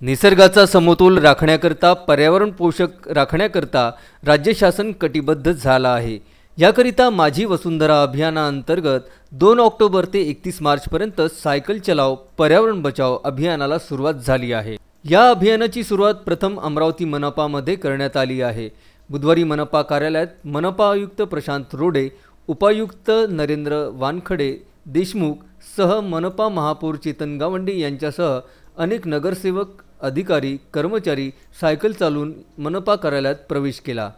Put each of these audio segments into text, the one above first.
निसर्गाचा समतोल राखण्याकरता पर्यावरण पोषक राखण्याकरता राज्य शासन कटिबद्ध झाला आहे। याकरिता माझी वसुंधरा अभियानाअंतर्गत 2 ऑक्टोबर ते 31 मार्चपर्यंत सायकल चलाव पर्यावरण बचाव अभियानाला सुरुवात झाली आहे। या अभियानाची सुरुवात प्रथम अमरावती मनपामध्ये करण्यात आली आहे। बुधवारी मनपा कार्यालयात मनपा आयुक्त प्रशांत रोडे, उपायुक्त नरेंद्र वानखडे देशमुख सह मनपा महापौर चेतन गावंडे यांच्यासह अनेक नगरसेवक, अधिकारी, कर्मचारी सायकल चालवून मनपा कार्यालयात प्रवेश केला।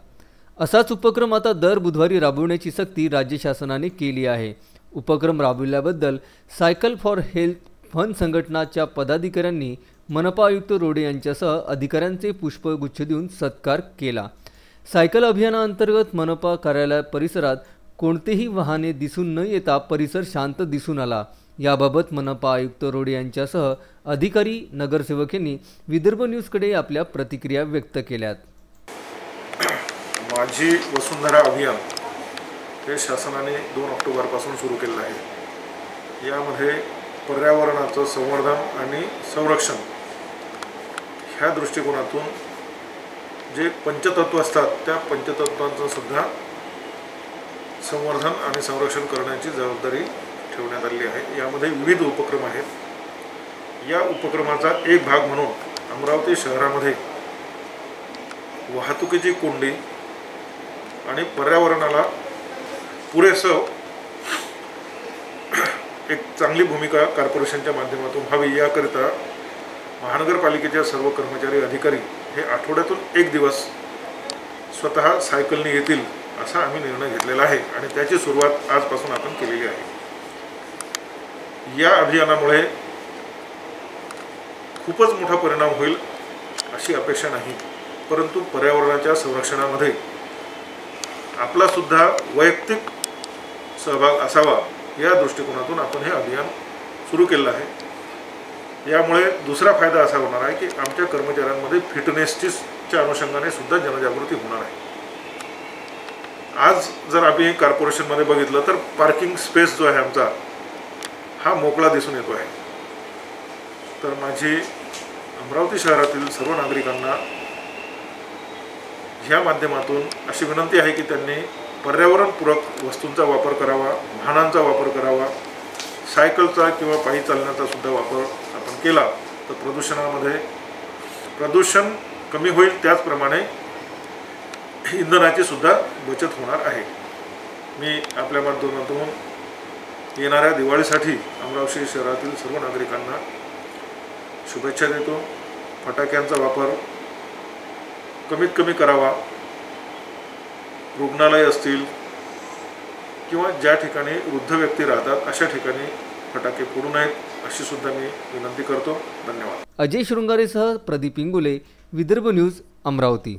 असाच उपक्रम आता दर बुधवारी राबवण्याची सक्ती राज्य शासनाने केली आहे। उपक्रम राबविल्याबद्दल सायकल फॉर हेल्थ फन संघटनाच्या पदाधिकाऱ्यांनी मनपा आयुक्त रोडे यांच्यासह अधिकाऱ्यांचे पुष्पगुच्छ देऊन सत्कार केला। सायकल अभियानाअंतर्गत मनपा कार्यालय परिसरात कोणतेही वाहने दिसून न येता परिसर शांत दिसून आला। याबाबत मनपा आयुक्त रोडे यांच्यासह अधिकारी, नगरसेवक यांनी विदर्भ न्यूजकडे आपल्या प्रतिक्रिया व्यक्त केल्यात। माझी वसुंधरा अभियान हे शासनाने 2 ऑक्टोबरपासून सुरू केलेलं आहे। यामध्ये पर्यावरणाचं संवर्धन आणि संरक्षण ह्या दृष्टिकोनातून जे पंचतत्व असतात त्या पंचतत्वांचं सुद्धा संवर्धन आणि संरक्षण करण्याची जबाबदारी ठेवण्यात आली आहे। यामध्ये विविध उपक्रम आहेत। या उपक्रमाचा एक भाग म्हणून अमरावती शहरामध्ये वाहतुकीची कोंडी आणि पर्यावरणाला पुरेसं एक चांगली भूमिका कॉर्पोरेशनच्या माध्यमातून व्हावी याकरिता महानगरपालिकेच्या सर्व कर्मचारी, अधिकारी हे आठवड्यातून एक दिवस स्वतः सायकलने येतील असा आम्ही निर्णय घेतलेला आहे आणि त्याची सुरुवात आजपासून आपण केलेली आहे। या अभियानामुळे खूपच मोठा परिणाम होईल अशी अपेक्षा नाही, परंतु पर्यावरणाच्या संरक्षणामध्ये आपला सुद्धा वैयक्तिक सहभाग असावा या दृष्टिकोनातून आपण हे अभियान सुरू केलं आहे। यामुळे दुसरा फायदा असा होणार आहे की आमच्या कर्मचाऱ्यांमध्ये फिटनेसच्या अनुषंगाने सुद्धा जनजागृती होणार आहे। आज जर आम्ही कॉर्पोरेशनमध्ये बघितलं तर पार्किंग स्पेस जो आहे आमचा हा मोकळा दिसून येतो आहे। तर माझी अमरावती शहरातील सर्व नागरिकांना ह्या माध्यमातून अशी विनंती आहे की त्यांनी पर्यावरणपूरक वस्तूंचा वापर करावा, वाहनांचा वापर करावा, सायकलचा किंवा पायी चालण्याचा सुद्धा वापर आपण केला तर प्रदूषण कमी होईल, त्याचप्रमाणे इंधनाची सुद्धा बचत होणार आहे। मी आपल्या माध्यमातून येणाऱ्या दिवाळीसाठी अमरावती शहरातील सर्व नागरिकांना शुभेच्छा देतो। फटाक्यांचा वापर कमीत कमी करावा, रुग्णालय असतील किंवा ज्या ठिकाणी वृद्ध व्यक्ती राहतात अशा ठिकाणी फटाके फोडू नयेत अशी सुद्धा मी विनंती करतो। धन्यवाद। अजय शृंगारेसह प्रदीप इंगुले, विदर्भ न्यूज, अमरावती।